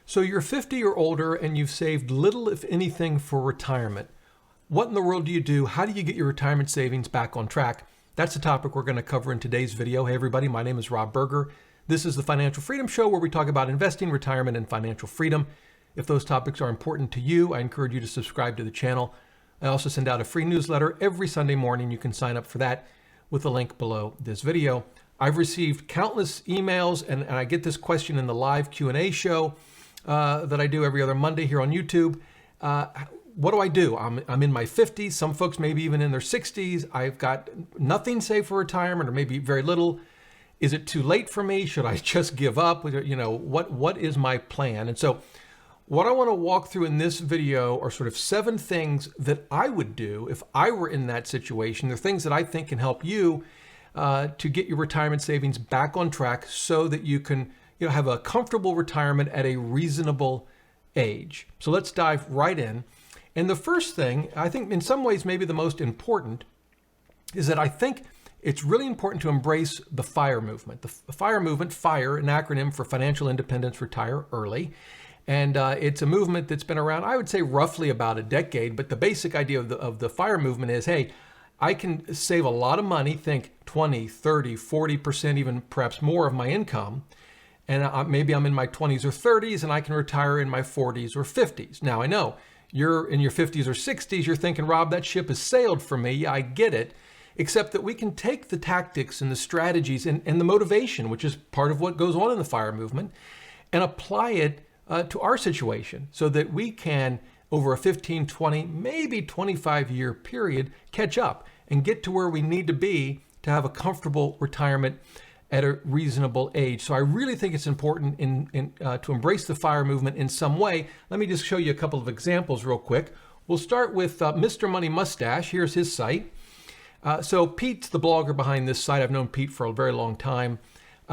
So you're 50 or older and you've saved little, if anything, for retirement. What in the world do you do? How do you get your retirement savings back on track? That's the topic we're going to cover in today's video. Hey everybody, my name is Rob Berger. This is the Financial Freedom Show where we talk about investing, retirement, and financial freedom. If those topics are important to you, I encourage you to subscribe to the channel. I also send out a free newsletter every Sunday morning. You can sign up for that with the link below this video. I've received countless emails and I get this question in the live Q&A show that I do every other Monday here on YouTube. What do I do? I'm in my 50s. Some folks maybe even in their 60s. I've got nothing saved for retirement or maybe very little. Is it too late for me? Should I just give up? You know, what is my plan? And so what I want to walk through in this video are sort of 7 things that I would do if I were in that situation. They're things that I think can help you to get your retirement savings back on track so that you can have a comfortable retirement at a reasonable age. So let's dive right in. And the first thing, I think in some ways maybe the most important, is that I think it's really important to embrace the FIRE movement. The FIRE movement, FIRE, an acronym for Financial Independence, Retire Early. And it's a movement that's been around, I would say roughly about a decade, but the basic idea of the FIRE movement is, hey, I can save a lot of money, think 20, 30, 40%, even perhaps more of my income. And maybe I'm in my 20s or 30s and I can retire in my 40s or 50s. Now I know you're in your 50s or 60s, you're thinking, Rob, that ship has sailed for me. Yeah, I get it. Except that we can take the tactics and the strategies and the motivation, which is part of what goes on in the FIRE movement, and apply it to our situation so that we can, over a 15, 20, maybe 25-year period, catch up and get to where we need to be to have a comfortable retirement at a reasonable age. So I really think it's important to embrace the FIRE movement in some way. Let me just show you a couple of examples real quick. We'll start with Mr. Money Mustache. Here's his site. So Pete's the blogger behind this site. I've known Pete for a very long time.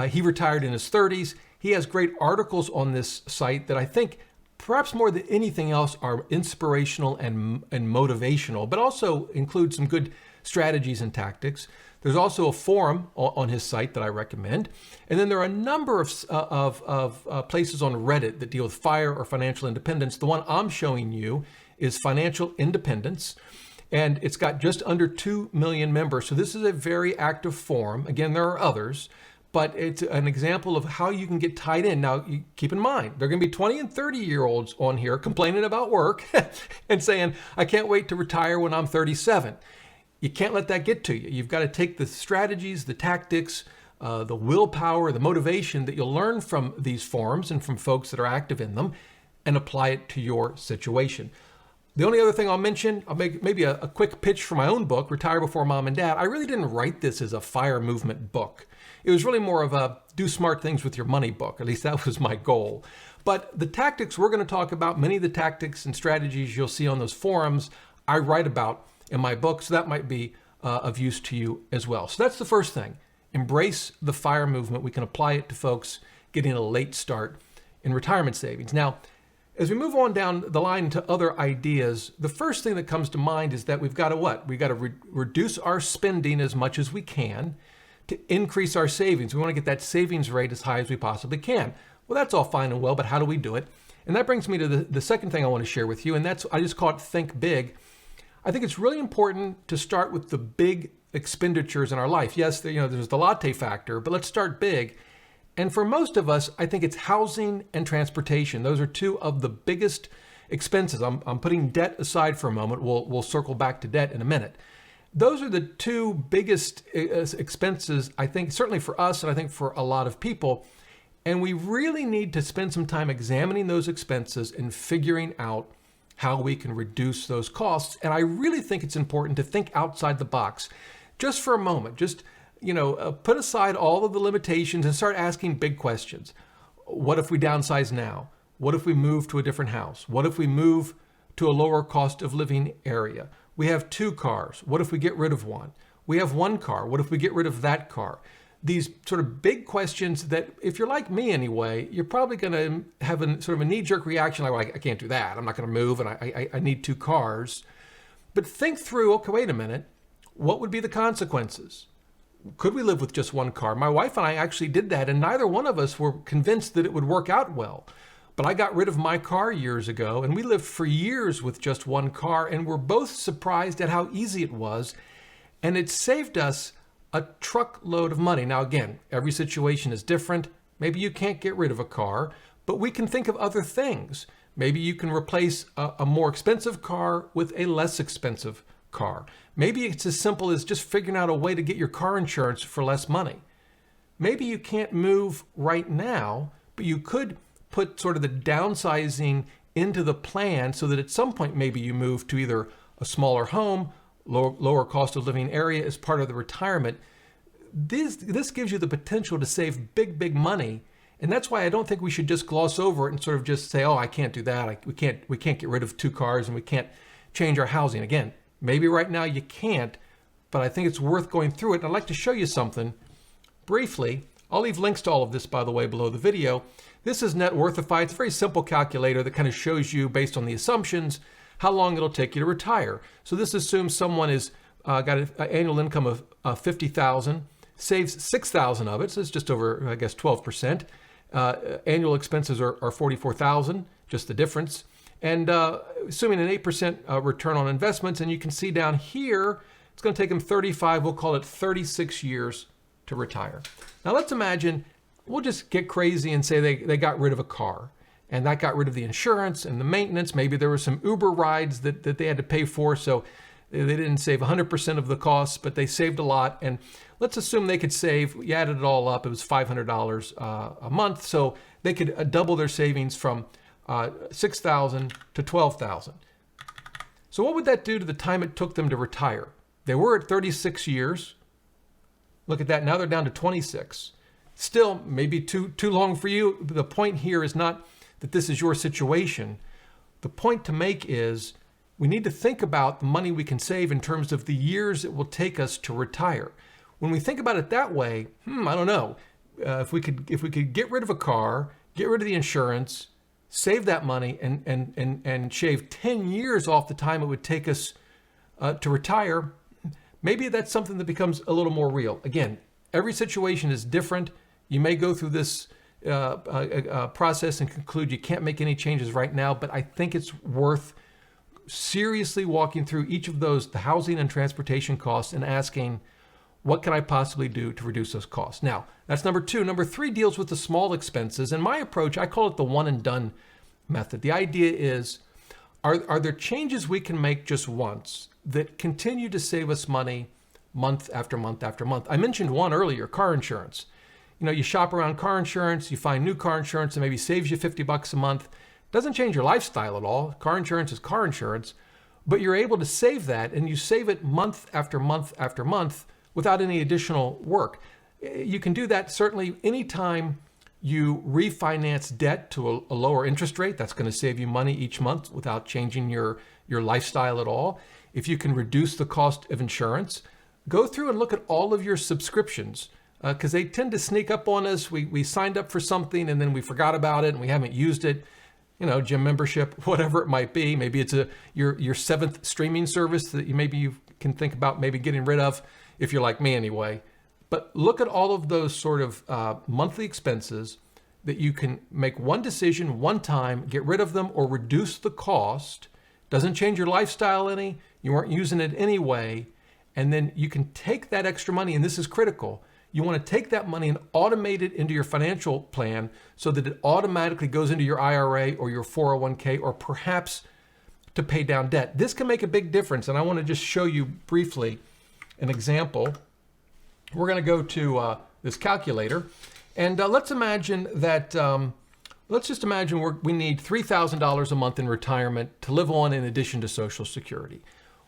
He retired in his 30s. He has great articles on this site that I think perhaps more than anything else are inspirational and motivational, but also include some good strategies and tactics. There's also a forum on his site that I recommend. And then there are a number of places on Reddit that deal with FIRE or financial independence. The one I'm showing you is Financial Independence, and it's got just under 2 million members. So this is a very active forum. Again, there are others, but it's an example of how you can get tied in. Now, you keep in mind, there are going to be 20 and 30-year-olds on here complaining about work and saying, I can't wait to retire when I'm 37. You can't let that get to you. You've got to take the strategies, the tactics, the willpower, the motivation that you'll learn from these forums and from folks that are active in them and apply it to your situation. The only other thing I'll mention, I'll make maybe a quick pitch for my own book, Retire Before Mom and Dad. I really didn't write this as a FIRE movement book. It was really more of a do smart things with your money book. At least that was my goal. But the tactics we're going to talk about, many of the tactics and strategies you'll see on those forums, I write about in my book, so that might be of use to you as well. So that's the first thing. Embrace the FIRE movement. We can apply it to folks getting a late start in retirement savings. Now, as we move on down the line to other ideas, the first thing that comes to mind is that we've got to what? We've got to reduce our spending as much as we can to increase our savings. We want to get that savings rate as high as we possibly can. Well, that's all fine and well, but how do we do it? And that brings me to the second thing I want to share with you, and that's, I just call it Think Big. I think it's really important to start with the big expenditures in our life. Yes, there's the latte factor, but let's start big. And for most of us, I think it's housing and transportation. Those are 2 of the biggest expenses. I'm putting debt aside for a moment. We'll circle back to debt in a minute. Those are the 2 biggest expenses, I think, certainly for us, and I think for a lot of people. And we really need to spend some time examining those expenses and figuring out how we can reduce those costs. And I really think it's important to think outside the box just for a moment. Just, put aside all of the limitations and start asking big questions. What if we downsize now? What if we move to a different house? What if we move to a lower cost of living area? We have 2 cars. What if we get rid of one? We have 1 car. What if we get rid of that car? These sort of big questions that, if you're like me anyway, you're probably going to have a sort of a knee-jerk reaction like, well, I can't do that. I'm not going to move, and I need 2 cars. But think through, okay, wait a minute. What would be the consequences? Could we live with just 1 car? My wife and I actually did that, and neither one of us were convinced that it would work out well. But I got rid of my car years ago, and we lived for years with just one car, and we're both surprised at how easy it was, and it saved us a truckload of money. Now, again, every situation is different. Maybe you can't get rid of a car, but we can think of other things. Maybe you can replace a more expensive car with a less expensive car. Maybe it's as simple as just figuring out a way to get your car insurance for less money. Maybe you can't move right now, but you could put sort of the downsizing into the plan so that at some point maybe you move to either a smaller home, lower cost of living area as part of the retirement. This gives you the potential to save big money. And that's why I don't think we should just gloss over it and sort of just say, oh, I can't do that. We can't get rid of 2 cars and we can't change our housing. Again, maybe right now you can't, but I think it's worth going through it. And I'd like to show you something briefly. I'll leave links to all of this, by the way, below the video. This is Networthify. It's a very simple calculator that kind of shows you, based on the assumptions, how long it'll take you to retire. So this assumes someone is got an annual income of $50,000, saves $6,000 of it, so it's just over, I guess, 12%. Annual expenses are $44,000, just the difference. And assuming an 8% return on investments, and you can see down here, it's going to take them 35, we'll call it 36 years to retire. Now let's imagine, we'll just get crazy and say they got rid of a car, and that got rid of the insurance and the maintenance. Maybe there were some Uber rides that they had to pay for, so they didn't save 100% of the costs, but they saved a lot. And let's assume they could save, you added it all up, it was $500 a month, so they could double their savings from $6,000 to $12,000. So what would that do to the time it took them to retire? They were at 36 years. Look at that, now they're down to 26. Still, maybe too long for you. The point here is not that this is your situation. The point to make is we need to think about the money we can save in terms of the years it will take us to retire. When we think about it that way, I don't know. If we could get rid of a car, get rid of the insurance, save that money, and shave 10 years off the time it would take us to retire, maybe that's something that becomes a little more real. Again, every situation is different. You may go through this process and conclude you can't make any changes right now, but I think it's worth seriously walking through each of those, the housing and transportation costs, and asking, what can I possibly do to reduce those costs? Now, that's number 2. Number 3 deals with the small expenses. And my approach, I call it the one and done method. The idea is, are there changes we can make just once that continue to save us money month after month after month? I mentioned one earlier, car insurance. You know, you shop around car insurance, you find new car insurance that maybe saves you $50 a month. Doesn't change your lifestyle at all. Car insurance is car insurance, but you're able to save that, and you save it month after month after month without any additional work. You can do that certainly anytime you refinance debt to a lower interest rate. That's going to save you money each month without changing your lifestyle at all. If you can reduce the cost of insurance, go through and look at all of your subscriptions, because they tend to sneak up on us. We signed up for something and then we forgot about it and we haven't used it. You know, gym membership, whatever it might be. Maybe it's your 7th streaming service that you can think about maybe getting rid of, if you're like me anyway. But look at all of those sort of monthly expenses that you can make one decision, one time, get rid of them or reduce the cost. Doesn't change your lifestyle any. You aren't using it anyway. And then you can take that extra money, and this is critical. You want to take that money and automate it into your financial plan so that it automatically goes into your IRA or your 401k, or perhaps to pay down debt. This can make a big difference, and I want to just show you briefly an example. We're going to go to this calculator, and let's imagine that, let's just imagine we need $3,000 a month in retirement to live on in addition to Social Security.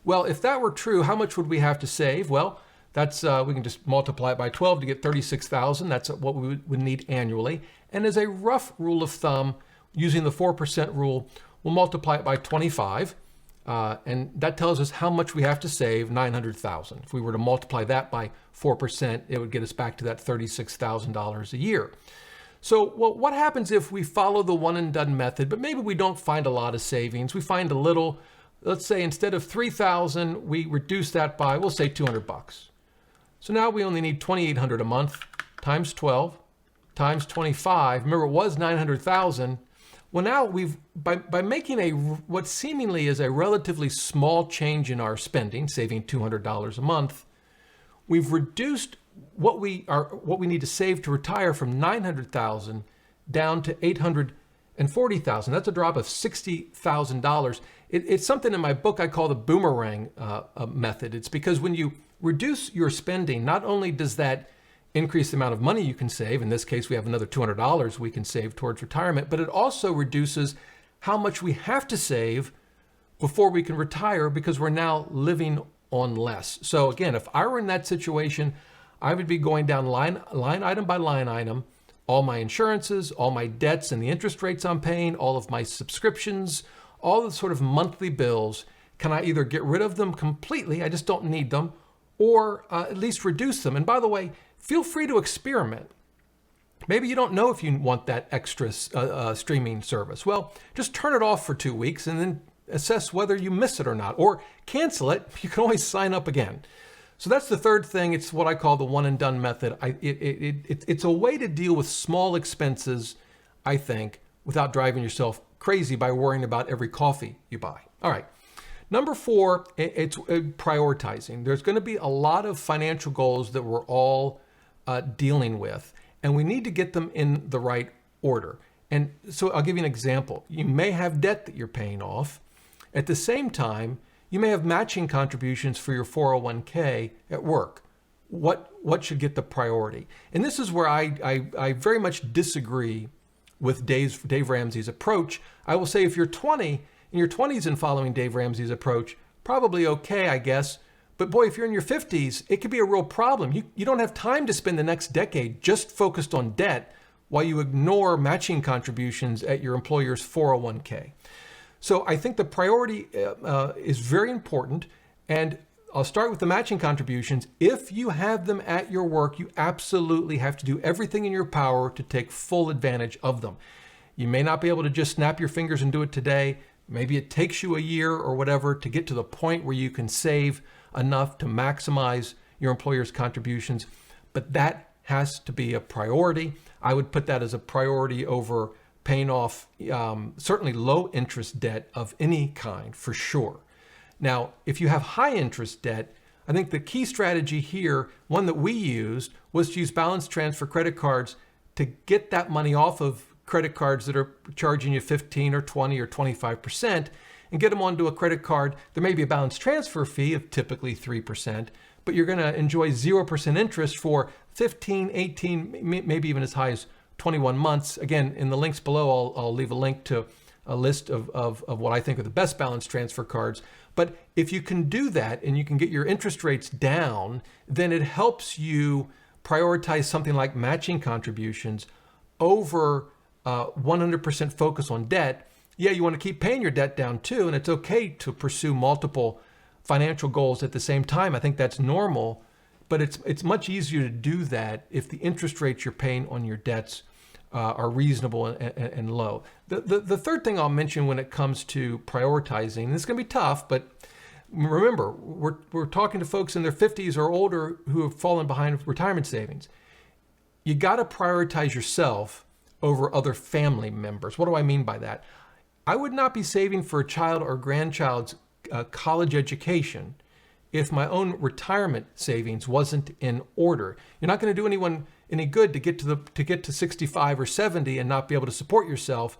Well, if that were true, how much would we have to save? Well, that's we can just multiply it by 12 to get 36,000. That's what we would need annually. And as a rough rule of thumb, using the 4% rule, we'll multiply it by 25. And that tells us how much we have to save, $900,000. If we were to multiply that by 4%, it would get us back to that $36,000 a year. So, well, what happens if we follow the one and done method, but maybe we don't find a lot of savings? We find a little. Let's say instead of $3,000, we reduce that by, we'll say $200. So now we only need $2,800 a month times 12 times 25. Remember, it was $900,000. Well, now by making what seemingly is a relatively small change in our spending, saving $200 a month, we've reduced what we need to save to retire from $900,000 down to $840,000. That's a drop of $60,000. It's something in my book I call the boomerang method. It's because when you reduce your spending, not only does that increase the amount of money you can save, in this case we have another $200 we can save towards retirement, but it also reduces how much we have to save before we can retire because we're now living on less. So again, if I were in that situation, I would be going down line item by line item, all my insurances, all my debts and the interest rates I'm paying, all of my subscriptions, all the sort of monthly bills. Can I either get rid of them completely, I just don't need them, or at least reduce them? And by the way, feel free to experiment. Maybe you don't know if you want that extra streaming service. Well, just turn it off for 2 weeks and then assess whether you miss it or not, or cancel it. You can always sign up again. So that's the third thing. It's what I call the one and done method. It's a way to deal with small expenses, I think, without driving yourself crazy by worrying about every coffee you buy. All right. Number 4, it's prioritizing. There's going to be a lot of financial goals that we're all dealing with, and we need to get them in the right order. And so I'll give you an example. You may have debt that you're paying off. At the same time, you may have matching contributions for your 401k at work. What should get the priority? And this is where I very much disagree with Dave Ramsey's approach. I will say if you're 20, in your 20s and following Dave Ramsey's approach, probably okay, I guess. But boy, if you're in your 50s, it could be a real problem. You don't have time to spend the next decade just focused on debt while you ignore matching contributions at your employer's 401k. So I think the priority is very important. And I'll start with the matching contributions. If you have them at your work, you absolutely have to do everything in your power to take full advantage of them. You may not be able to just snap your fingers and do it today. Maybe it takes you a year or whatever to get to the point where you can save enough to maximize your employer's contributions, but that has to be a priority. I would put that as a priority over paying off certainly low interest debt of any kind for sure. Now, if you have high interest debt, I think the key strategy here, one that we used, was to use balance transfer credit cards to get that money off of credit cards that are charging you 15 or 20 or 25% and get them onto a credit card. There may be a balance transfer fee of typically 3%, but you're going to enjoy 0% interest for 15, 18, maybe even as high as 21 months. Again, in the links below, I'll leave a link to a list of what I think are the best balance transfer cards. But if you can do that and you can get your interest rates down, then it helps you prioritize something like matching contributions over 100% focus on debt. Yeah, you want to keep paying your debt down too, and it's okay to pursue multiple financial goals at the same time. I think that's normal, but it's much easier to do that if the interest rates you're paying on your debts are reasonable and low. The third thing I'll mention when it comes to prioritizing, and it's going to be tough, but remember, we're talking to folks in their 50s or older who have fallen behind with retirement savings. You got to prioritize yourself over other family members. What do I mean by that? I would not be saving for a child or grandchild's college education if my own retirement savings wasn't in order. You're not going to do anyone any good to get to 65 or 70 and not be able to support yourself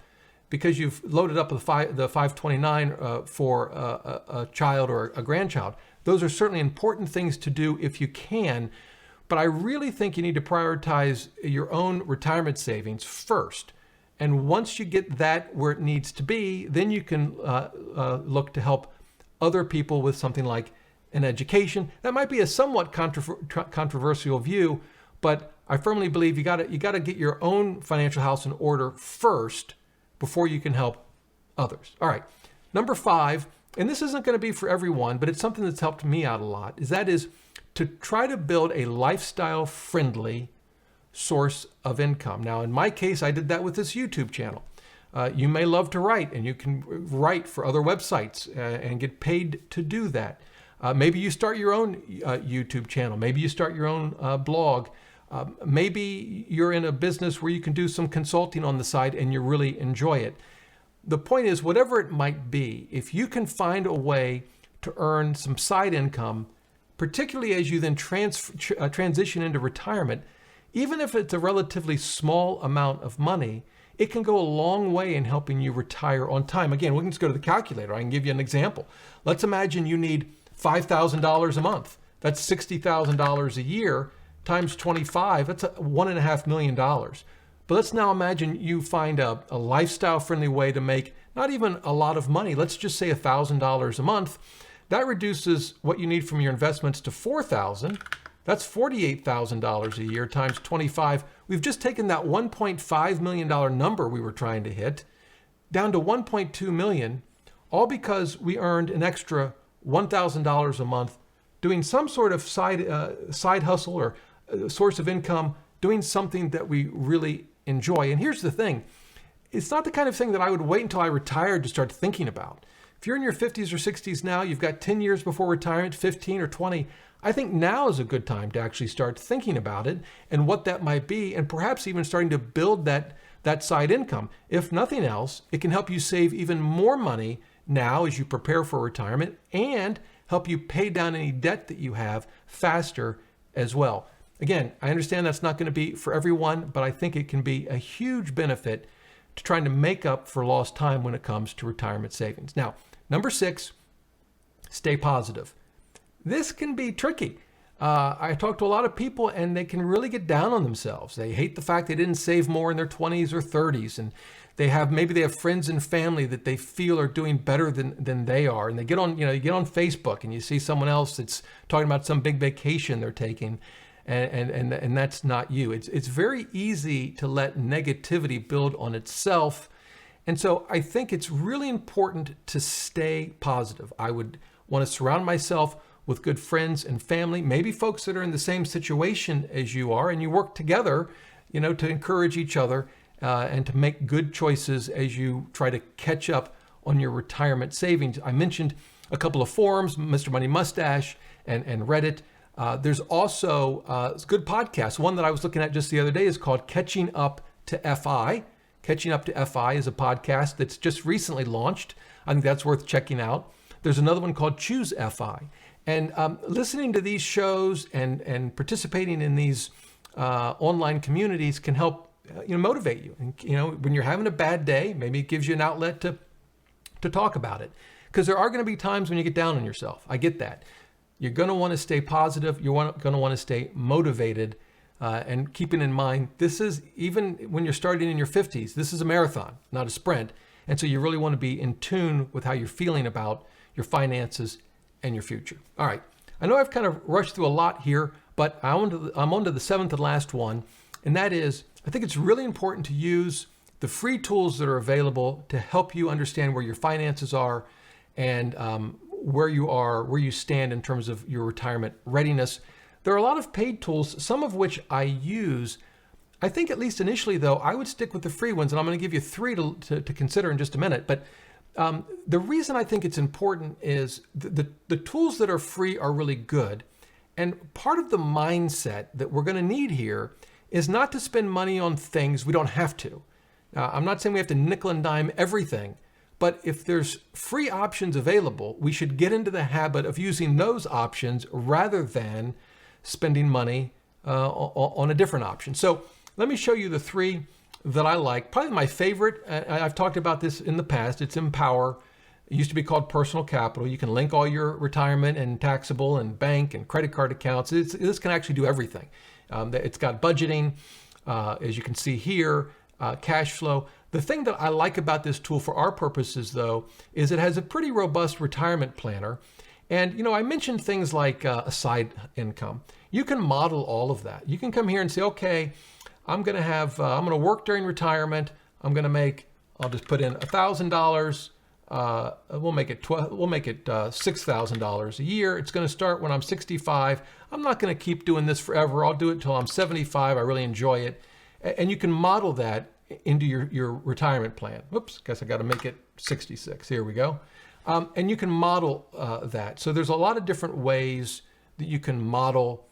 because you've loaded up the 529 for a child or a grandchild. Those are certainly important things to do if you can, but I really think you need to prioritize your own retirement savings first. And once you get that where it needs to be, then you can look to help other people with something like an education. That might be a somewhat controversial view, but I firmly believe you got to get your own financial house in order first before you can help others. All right, number 5, and this isn't going to be for everyone, but it's something that's helped me out a lot, is to try to build a lifestyle-friendly source of income. Now, in my case, I did that with this YouTube channel. You may love to write, and you can write for other websites and get paid to do that. Maybe you start your own YouTube channel. Maybe you start your own blog. Maybe you're in a business where you can do some consulting on the side and you really enjoy it. the point is, whatever it might be, if you can find a way to earn some side income, particularly as you then transition into retirement, even if it's a relatively small amount of money, it can go a long way in helping you retire on time. Again, we can just go to the calculator. I can give you an example. Let's imagine you need $5,000 a month. That's $60,000 a year times 25. That's $1.5 million. But let's now imagine you find a lifestyle-friendly way to make not even a lot of money. Let's just say $1,000 a month. That reduces what you need from your investments to $4,000. That's $48,000 a year times 25. We've just taken that $1.5 million number we were trying to hit down to $1.2 million, all because we earned an extra $1,000 a month doing some sort of side hustle or source of income, doing something that we really enjoy. And here's the thing. It's not the kind of thing that I would wait until I retired to start thinking about. If you're in your 50s or 60s now, you've got 10 years before retirement, 15 or 20, I think now is a good time to actually start thinking about it and what that might be, and perhaps even starting to build that side income. If nothing else, it can help you save even more money now as you prepare for retirement and help you pay down any debt that you have faster as well. Again, I understand that's not going to be for everyone, but I think it can be a huge benefit to trying to make up for lost time when it comes to retirement savings. Now, number 6, stay positive. This can be tricky. I talk to a lot of people and they can really get down on themselves. They hate the fact they didn't save more in their 20s or 30s, and maybe they have friends and family that they feel are doing better than they are. And they get on, you get on Facebook and you see someone else that's talking about some big vacation they're taking, and that's not you. It's very easy to let negativity build on itself. And so I think it's really important to stay positive. I would want to surround myself with good friends and family, maybe folks that are in the same situation as you are, and you work together, to encourage each other and to make good choices as you try to catch up on your retirement savings. I mentioned a couple of forums, Mr. Money Mustache and Reddit. There's also good podcasts. One that I was looking at just the other day is called Catching Up to FI. Catching Up to FI is a podcast that's just recently launched. I think that's worth checking out. There's another one called Choose FI. And listening to these shows and participating in these online communities can help motivate you. And when you're having a bad day, maybe it gives you an outlet to talk about it. Because there are going to be times when you get down on yourself. I get that. You're going to want to stay positive. You're going to want to stay motivated. And keeping in mind, this is, even when you're starting in your 50s, this is a marathon, not a sprint. And so you really want to be in tune with how you're feeling about your finances and your future. All right. I know I've kind of rushed through a lot here, but I'm on to the 7th and last one. And that is, I think it's really important to use the free tools that are available to help you understand where your finances are and where you stand in terms of your retirement readiness. There are a lot of paid tools, some of which I use. I think at least initially, though, I would stick with the free ones, and I'm going to give you 3 to consider in just a minute. But the reason I think it's important is the tools that are free are really good. And part of the mindset that we're going to need here is not to spend money on things we don't have to. I'm not saying we have to nickel and dime everything, but if there's free options available, we should get into the habit of using those options rather than spending money on a different option. So let me show you the 3 that I like. Probably my favorite, I've talked about this in the past, it's Empower. It used to be called Personal Capital. You can link all your retirement and taxable and bank and credit card accounts. This can actually do everything. It's got budgeting, as you can see here, cash flow. The thing that I like about this tool for our purposes, though, is it has a pretty robust retirement planner. And, I mentioned things like a side income. You can model all of that. You can come here and say, okay, I'm going to work during retirement. I'm going to make, I'll just put in $1,000. We'll make it $6,000 a year. It's going to start when I'm 65. I'm not going to keep doing this forever. I'll do it until I'm 75. I really enjoy it. And you can model that into your retirement plan. Whoops, guess I got to make it 66. Here we go. And you can model that. So there's a lot of different ways that you can model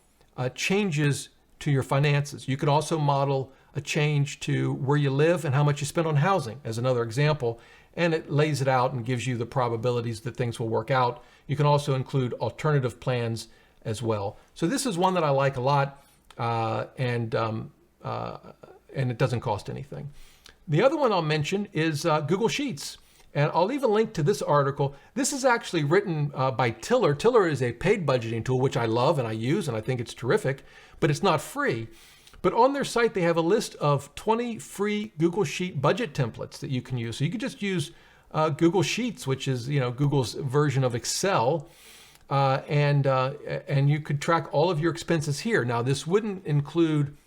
changes to your finances. You could also model a change to where you live and how much you spend on housing as another example. And it lays it out and gives you the probabilities that things will work out. You can also include alternative plans as well. So this is one that I like a lot, and it doesn't cost anything. The other one I'll mention is Google Sheets. And I'll leave a link to this article. This is actually written by Tiller. Tiller is a paid budgeting tool, which I love and I use, and I think it's terrific, but it's not free. But on their site, they have a list of 20 free Google Sheet budget templates that you can use. So you could just use Google Sheets, which is Google's version of Excel, and you could track all of your expenses here. Now, this wouldn't include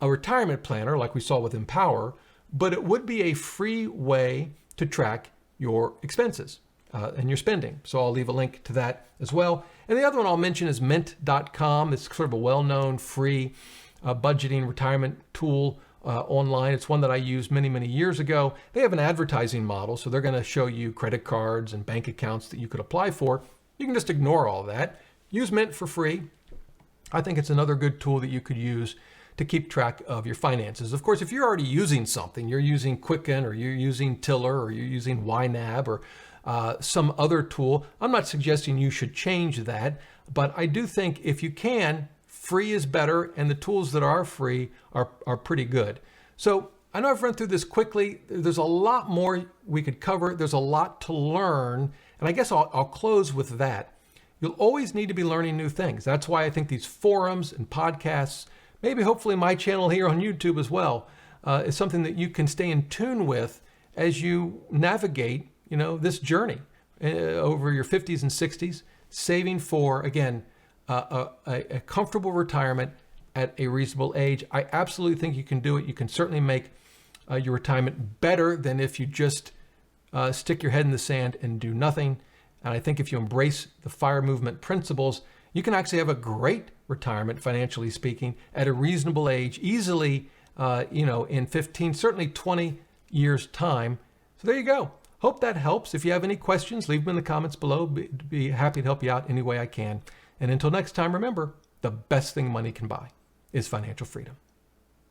a retirement planner like we saw with Empower, but it would be a free way to track your expenses and your spending. So I'll leave a link to that as well. And the other one I'll mention is Mint.com. It's sort of a well-known free budgeting retirement tool online. It's one that I used many, many years ago. They have an advertising model, so they're going to show you credit cards and bank accounts that you could apply for. You can just ignore all that. Use Mint for free. I think it's another good tool that you could use to keep track of your finances. Of course, if you're already using something, you're using Quicken or you're using Tiller or you're using YNAB or some other tool, I'm not suggesting you should change that, but I do think if you can, free is better, and the tools that are free are pretty good. So I know I've run through this quickly. There's a lot more we could cover. There's a lot to learn, and I guess I'll close with that. You'll always need to be learning new things. That's why I think these forums and podcasts, maybe hopefully my channel here on YouTube as well, is something that you can stay in tune with as you navigate, this journey over your 50s and 60s, saving for, again, a comfortable retirement at a reasonable age. I absolutely think you can do it. You can certainly make your retirement better than if you just stick your head in the sand and do nothing. And I think if you embrace the FIRE movement principles, you can actually have a great retirement, financially speaking, at a reasonable age, easily, in 15, certainly 20 years' time. So there you go. Hope that helps. If you have any questions, leave them in the comments below. Be happy to help you out any way I can. And until next time, remember, the best thing money can buy is financial freedom.